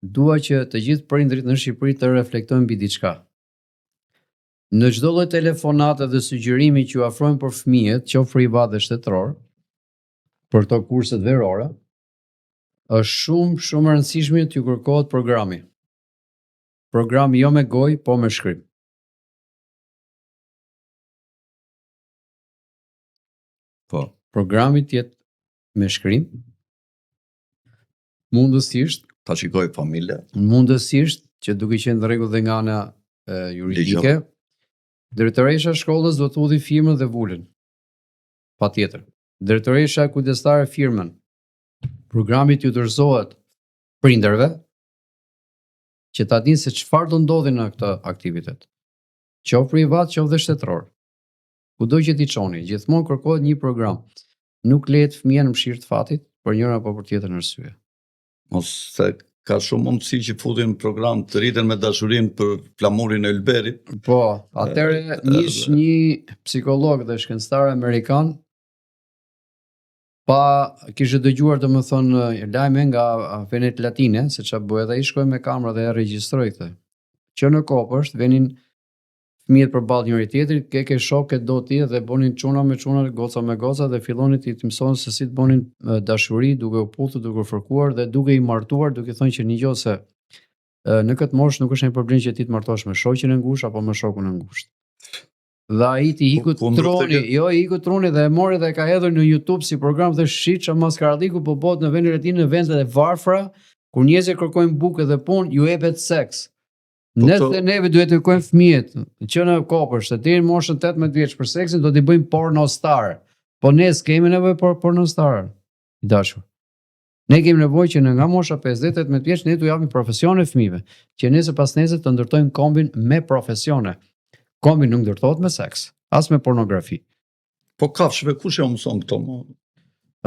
dua që të gjithë prindrit në Shqipëri të reflektojnë mbi diçka. Në çdo lloj telefonate dhe sugjerimi që ju afrojnë për fëmijët, qoftë privat dhe shtetëror, për to kurset verore, është shumë e rëndësishme t'ju kërkohet programi. Programi jo me gojë, po me shkrim. Po. Programi t'jetë me shkrim. Mundësisht ta shikoj familja. Mundësisht që duke qenë në rregull dhe nga ana juridike, drejtoresha e shkollës do të udhë firmën dhe vulën. Patjetër. Drejtoresha kujdestare firmën. Programi t'ju dorëzohet prindërve që ta dinë se çfarë do ndodhi në këtë aktivitet. Qoftë privat, qoftë dhe shtetëror. Kudo që t'i çoni, gjithmonë kërkohet një program. Nuk lehet fëmia në mëshirë të fatit për njëra apo për tjetrën arsye. Mos se ka shumë mundësi që futin në program të rriten me dashurinë për flamurin e ylberit. Po, atëherë një psikolog dhe shkencëtar amerikan kishte dëgjuar domethënë lajme nga Venet Latine, se çfarë bëhet ai, shkoi me kamerë dhe e regjistroi këtë. Që në kopësht venin fëmijët përballë njëri tjetrit, ke shok, ke do ti, dhe bonin çuna me çuna, goca me goca dhe fillonin të mësonin se si të bonin dashuri, duke u puthur, duke u fërkuar dhe duke i martuar, duke thënë që nëse në këtë moshë nuk është një problem që ti të martohesh me shoqin e ngushtë apo me shokun e ngushtë. Dhe ai i iku truni dhe e mori dhe e ka hedhur në YouTube si program dhe shit që maskaralliku po bëhet në vendin e tij, në vendet e varfra, kur njerëzit kërkojnë bukë dhe punë, ju jepet seks. Nëse neve duhet të kërkojmë fëmijët që në kopësht, deri në moshën 18 vjeç për seksin, do t'i bëjmë porno star. Po ne s'kemi nevojë për porno star. I dashur. Ne kemi nevojë që nga mosha 50-18 vjeç ne t'u japim profesione fëmijëve, që nesër pas nesër të ndërtojmë kombin me profesione. Kombi nuk ndërtohet me seks, as me pornografi. Po kafshëve kush e mëson këto?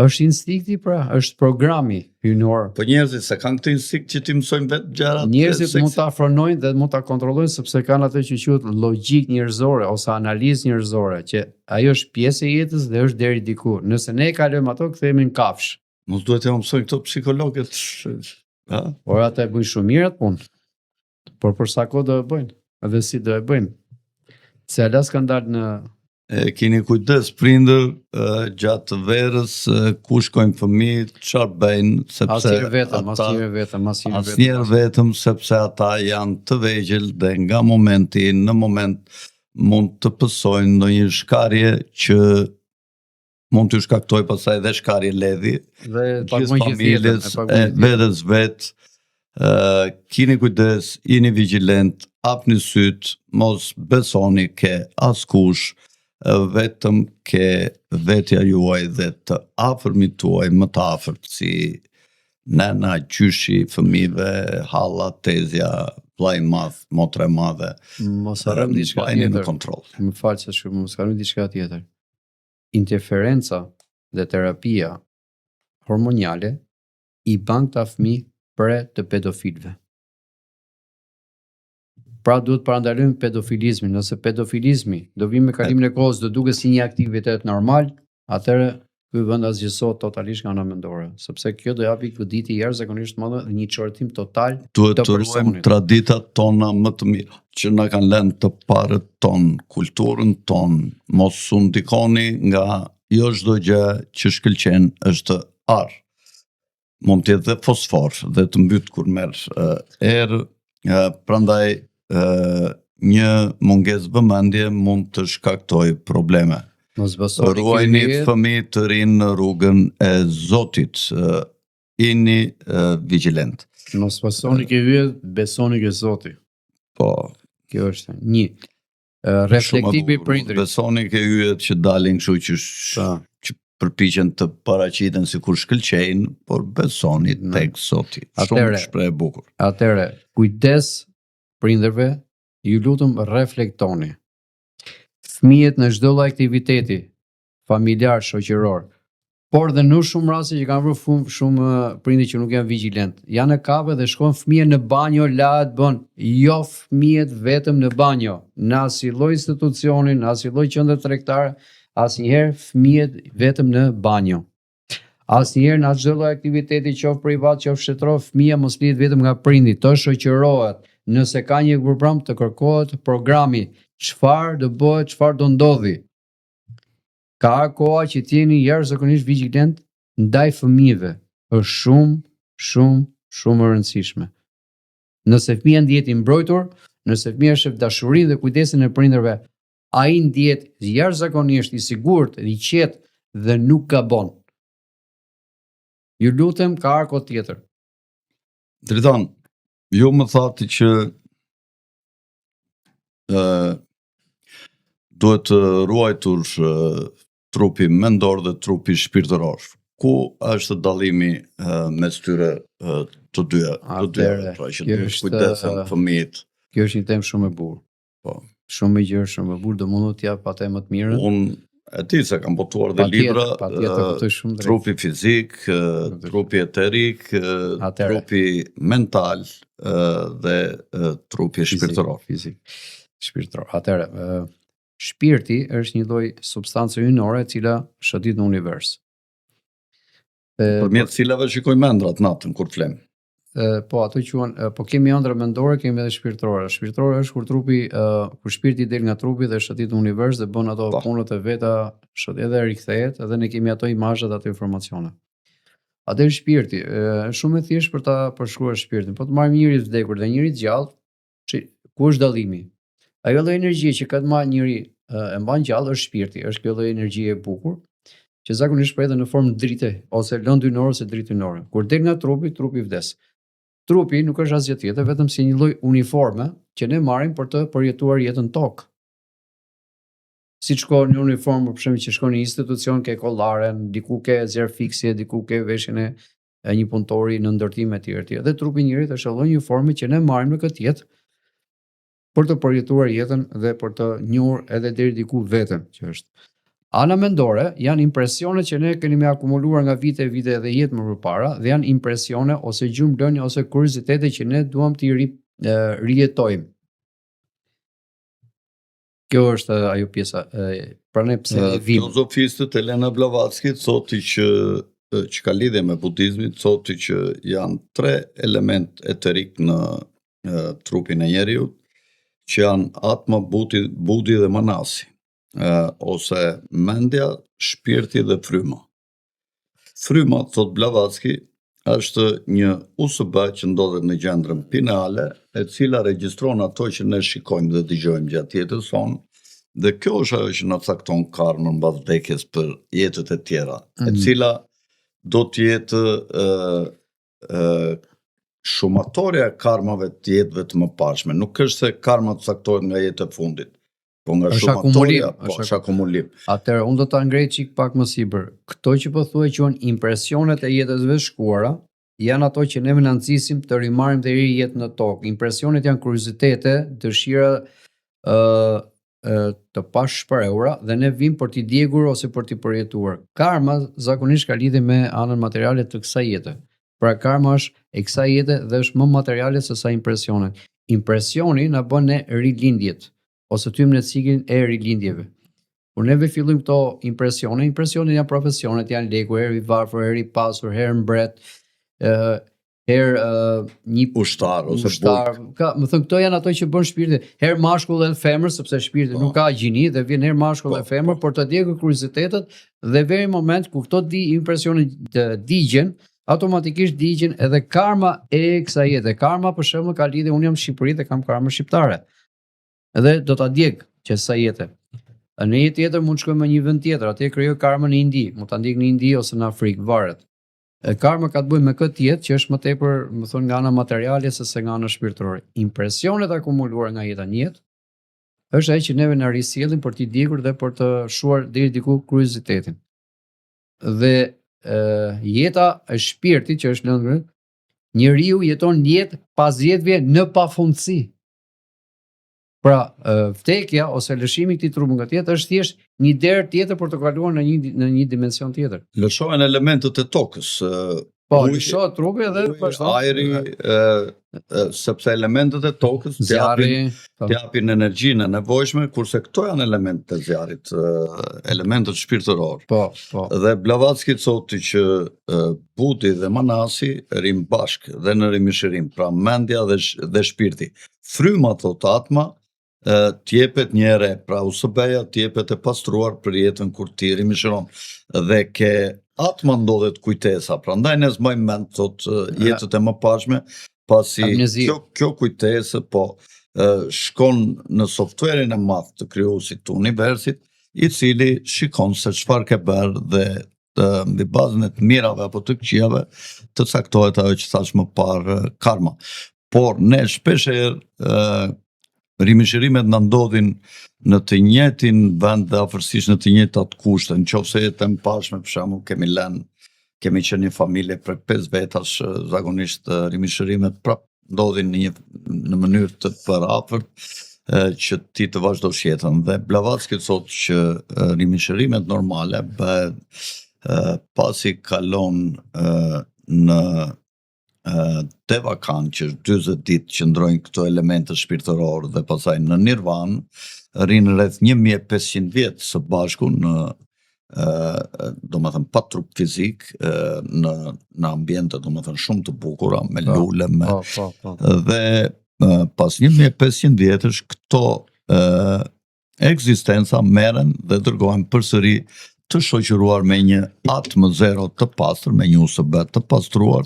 Është instinkti, pra, është programi hyjnor. Po njerëzit se kanë këtë instinkt që ti mësojnë vetë gjërat. Njerëzit mund ta afronojnë dhe mund ta kontrollojnë sepse kanë atë që quhet logjik njerëzore ose analizë njerëzore, që ajo është pjesë e jetës dhe është deri diku. Nëse ne e kalojmë ato, kthehemi në kafsh. Mos duhet të mësojnë këto psikologët, ha? Por ata e bëjnë shumë mirë atë punë. Por për sa kohë do e bëjnë? Edhe si do e bëjnë? Se alas kanë dalë në keni kujdes prindër gjatë verës ku shkojnë fëmijët, çfarë bëjnë, sepse asnjëherë vetëm sepse ata janë të vegjël dhe nga momenti në moment mund të pësojnë ndonjë shkarje që mund të shkaktoj pastaj edhe shkarje ledhi dhe familjes vetes vet. Kini kujdes, jeni vigjilent, hapni syt, mos besoni ke askush, vetëm ke vetja juaj dhe të afërmit tuaj më të afërt, si nëna, gjyshi, fëmijëve, halla, tezja, vllai i madh, motra e madhe. Mos harrojmë diçka tjetër. Më fal se shumë, mos harrojmë diçka tjetër. Interferenca dhe terapia hormonale i ban këta fëmijë pre të pedofilëve. Pra duhet parandalojmë pedofilizmin. Nëse pedofilizmi do vi me kalimin e kohës do duket si një aktivitet normal, atëherë ky vend asgjësohet totalisht nga ana mendore, sepse kjo do japi goditje jashtëzakonisht madhe dhe një çortim total Duhet të të ruajmë personit. traditat tona më të mira, që na kanë lënë të parët ton, kulturën ton, mos u ndikoni nga jo çdo gjë që shkëlqen është arë. Mund të jetë dhe fosfor dhe të mbyt kur merr erë, prandaj një mungesë vëmendje mund të shkaktoj probleme. Mos besoni Ruajni ky fëmijë të rinë në rrugën e Zotit, jeni vigjilent. mos besoni ky hyjet, besoni ke Zoti. Po, Kjo është një. shumë Reflektimi i bukur. prindrit. Besoni ke hyjet që dalin kështu që përpiqen të paraqiten sikur shkëlqejnë, por besoni tek Zoti. Shumë Atëre- shpreh e bukur. Atëre, kujdes prindërve, ju lutem reflektoni. Fëmijët në çdo lloj aktiviteti familjar, shoqëror, por dhe në shumë raste që kanë vërë shumë prindër që nuk janë vigjilent. Janë në kafe dhe shkon fëmia në banjo, lahet bën. Jo fëmijët vetëm në banjo, në asnjë lloj institucioni, në asnjë lloj qendre tregtare, asnjëherë fëmijët vetëm në banjo. Asnjëherë në çdo lloj aktiviteti, qoftë privat, qoftë shtetëror, fëmia mos lihet vetëm nga prindi, të shoqërohet. Nëse ka një program të kërkohet programi, çfarë do bëhet, çfarë do ndodhi. Ka koha që t'jeni jashtëzakonisht vigjilent ndaj fëmijëve. Është shumë e rëndësishme. Nëse fëmia ndihet i mbrojtur, nëse fëmia shef dashurinë dhe kujdesin e prindërve, ai ndihet jashtëzakonisht i sigurt, i qetë dhe nuk gabon. Ju lutem, ka arko tjetër. Dritan, ju më thati që duhet të ruajtur trupi mendor dhe trupi shpirtëror. Ku është dallimi mes tyre të dyja? Pra që kjo të është- kujdesen fëmijët. Kjo është një temë shumë e bukur. Po. Shumë e gjerë, shumë e bukur, do mundu t'jap pa temë të mirë. Unë e di se kam botuar dhe libra, Patjetër, kuptoj shumë drejt. trupi fizik, trupi eterik, Atëre. trupi mental dhe trupi shpirtëror. Fizik, shpirtëror. Atëre, shpirti është një lloj substance hyjnore e cila shëtit në univers. Përmjet cilave shikoj mendrat natën kur flem. Po ato quhen, po kemi ëndra mendore, kemi edhe shpirtërore. Shpirtërore është kur trupi, kur shpirti del nga trupi dhe shëtit në univers dhe bën ato punët e veta, edhe rikthehet, edhe ne kemi ato imazhet, ato informacione. Atë shpirti, është shumë e thjeshtë për ta përshkruar shpirtin. Po të marrim njëri të vdekur dhe njëri të gjallë, ku është dallimi? Ajo lloj energjie që ka të marrë njëri e mban gjallë është shpirti, është kjo lloj energjie e bukur, që zakonisht shprehet në formë drite ose lëndë hynore ose dritë hynore. Kur del nga trupi, trupi vdes. Trupi nuk është asgjë tjetër, vetëm si një lloj uniforme që ne marrim për të përjetuar jetën tokë. Si shkon në uniformë, për shembull, që shkon në institucion ke kollaren, diku ke zer fiksje, diku ke veshjen e një punëtori në ndërtim etj. Dhe trupi i njerit është lloj uniforme që ne marrim në këtë jetë për të përjetuar jetën dhe për të njohur edhe deri diku veten që është. Ana mendore janë impresionet që ne kemi akumuluar nga vite e vite dhe jetë më përpara dhe janë impresione ose gjymblënie ose kuriozitete që ne duam t'i rijetojmë. Kjo është ajo pjesa. Prandaj pse ne vim. Filozofistët Elena Blavatsky thotë që ka lidhje me budizmin, thotë që janë 3 element eterik në trupin e njeriut, që janë atma, budi dhe manasi, ose mendja, shpirti dhe fryma. Fryma, thot Blavatsky, është një USB që ndodhet në gjendrën pineale, e cila regjistron ato që ne shikojmë dhe dëgjojmë gjatë jetës sonë, dhe kjo është ajo që na cakton karmën mbas vdekjes për jetët e tjera, e cila do të jetë shumatorja e karmave të jetëve të mëparshme. Nuk është se karma të caktohet nga jeta e fundit, po nga shumatorja, është akumulim. Atëherë, unë do ta ngrej çik pak më sipër. Këto që po thuaj quhen impresionet e jetës së shkuara, janë ato që ne më nxisim të rimarrim deri jetën në tokë. Impresionet janë kuriozitete, dëshira të pashprehura dhe ne vim për t'i djegur ose për t'i përjetuar. Karma zakonisht ka lidhje me anën materiale të kësaj jete. Pra karma është e kësaj jete dhe është më materiale se sa impresionet. impresioni na bën ne rilindjet ose tym në ciklin e rilindjeve. Kur neve fillojmë këto impresionet janë profesionet, janë leku, herë i varfër, herë i pasur, herë mbret, herë një ushtar ose ushtar. Më thënë këto janë ato që bën shpirti, herë mashkull dhe femër, sepse shpirti nuk ka gjini dhe vjen herë mashkull dhe femër, por të djegë kuriozitetet dhe veri moment ku këto impresionet digjen, automatikisht digjen edhe karma e kësaj jete. Karma për shembull ka lidhje, unë jam në Shqipëri dhe kam karma shqiptare. Edhe do ta djeg që sa jetë. Në një tjetër mund shkoj në një vend tjetër, atje krijoj karmën në Indi, mund ta ndjek në Indi ose në Afrikë, varet. Karma ka të bëjë me këtë jetë që është më tepër, më thonë, nga ana materiale se nga ana shpirtërore. Impresionet akumuluar nga jeta në jetë është ajo që neve na risjellin për t'i djegur dhe për të shuar deri diku kuriozitetin. Dhe jeta e shpirtit që është lëndë, njeriu jeton jetë pas jetëve në pafundësi. Pra, vdekja ose lëshimi i këtij trupi nga tjetër është thjesht një derë tjetër për të kaluar në një dimension tjetër. Lëshohen elementet e tokës. Po, lëshohet trupi dhe ajri, sepse elementet e tokës t'japin energjinë e nevojshme, kurse këto janë elementet e zjarrit, elementet shpirtëror. Po. Dhe Blavatsky thotë që Budi dhe Manasi rrim bashkë dhe në rimishirim, pra mendja dhe shpirti. Fryma thot atma t'jepet një ere, pra USB-ja t'jepet e pastruar për jetën kur ti rimishiron. Dhe ke atma ndodhet kujtesa, pra ndaj ne zmojmë mend, thot jetët e më pashme, pasi kjo kujtesë shkon në softverin e madh të krijuesit të universit, i cili shikon se çfarë ke bërë dhe mbi bazën e të mirave apo të këqijave të caktohet ajo që thash më parë, karma. Por ne shpeshherë rimishërimet na ndodhin në të njëjtin vend dhe afërsisht në të njëjtat kushte. Nëse jetë e pashme, për shembull, kemi qenë një familje për 5 vetash, zakonisht rimishërimet prap ndodhin në mënyrë të përafërt që ti të vazhdosh jetën. Dhe Blavatsky thotë që rimishërimet normale pasi kalon në Devakan, që është 40 ditë që ndrojnë këto elemente shpirtëror dhe pasaj në Nirvan, rinë rreth 1500 vjetë së bashku në do më thënë pa trup fizik, në ambiente do më thënë shumë të bukura, me lule, dhe pas 1500 vjetësh këto ekzistenca merren dhe dërgohen përsëri të shoqëruar me një atmë zero të pastër, me një USB të pastruar,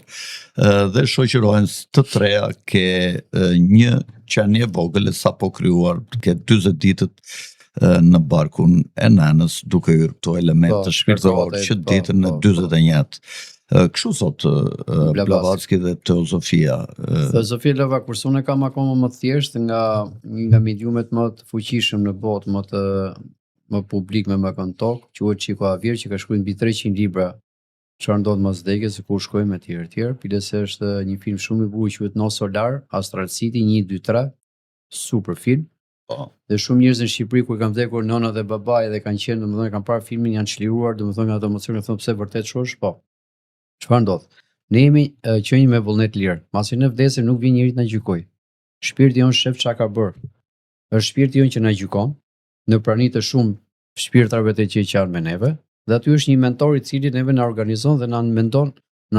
dhe shoqërohen të treja ke një qenie vogël e sapo krijuar, ke 40 ditët në barkun e nënës, duke hyrë këto elemente shpirtërore që ditën në 41. Kështu thot Blavatsky dhe teozofia. Teozofia Lavakurson e kam akoma më të thjesht nga mediumet më të fuqishëm në botë, më publik me më kanë tokë, quhet Chico Xavier, që ka shkruar mbi 300 libra çfarë ndodh mas vdekjes, se ku shkojmë me tjerë. Piles është një film shumë i bukur, quhet No Solar, Astral City 1, 2, 3, super film. Dhe shumë njerëz në Shqipëri kur kanë vdekur nëna dhe babai dhe kanë qenë, domethënë kanë parë filmin, janë çliruar, domethënë ato emocione, thonë pse vërtet shosh, po. Çfarë ndodh? Ne jemi qenj me vullnet lirë. Masi ne vdesim nuk vjen njëri të na gjykoj. Shpirti jon shef çka ka bërë. Është shpirti jon që na gjykon në prani të shumë shpirtrave të që qanë me neve, dhe aty është një mentor i cili neve na organizon dhe na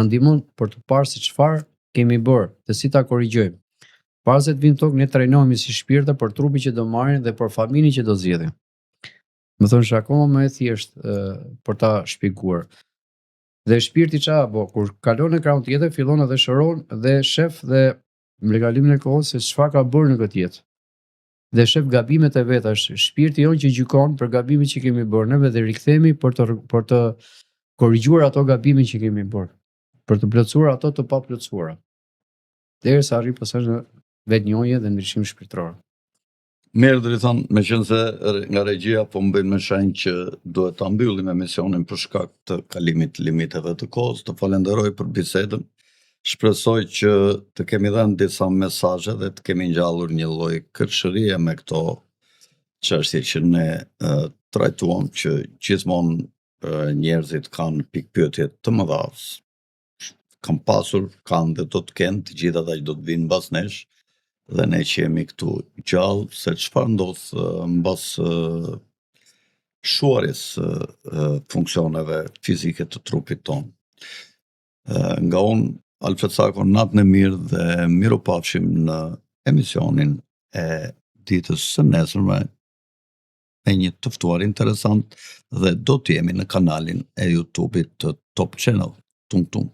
ndihmon për të parë se çfarë kemi bërë dhe si ta korrigjojmë. Para se të vinë tokë, ne trajnohemi si shpirta për trupin që do marrin dhe për familjen që do zgjidhin. Më thonë akoma më e thjeshtë për ta shpjeguar. Dhe shpirti kur kalon në krahun tjetër, fillon edhe shëron dhe shef dhe me kalimin e kohës se çfarë ka bërë në këtë jetë. Dhe shef gabimet e veta, shpirti jon që gjykon për gabimet që kemi bërë neve dhe rikthehemi për të korrigjuar ato gabime që kemi bërë, për të plotësuar ato të paplotësuara. Derisa arri pasazh në vetnjohje dhe ndryshim shpirtëror. Mirë, drejton, meqense nga regjia po më bëjnë me shenjë që duhet ta mbyllim emisionin për shkak të kalimit të limiteve të kohës. Të falenderoj për bisedën. Shpresoj që të kemi dhënë disa mesazhe dhe të kemi ngjallur një lloj kërshërie me këto çështje që ne trajtuam, që gjithmonë njerëzit kanë pikpyetje të mëdha. Kanë pasur, kanë dhe do të kenë, të gjitha ata që do të vinë mbas nesh, dhe ne që jemi këtu gjallë, se çfarë ndodh mbas shuarjes funksioneve fizike të trupit tonë. Nga unë, Alfred Sako, natën e mirë dhe miropafshim në emisionin e ditës së nesërme me një të ftuar interesant dhe do të jemi në kanalin e YouTube-it të Top Channel. Tung tung.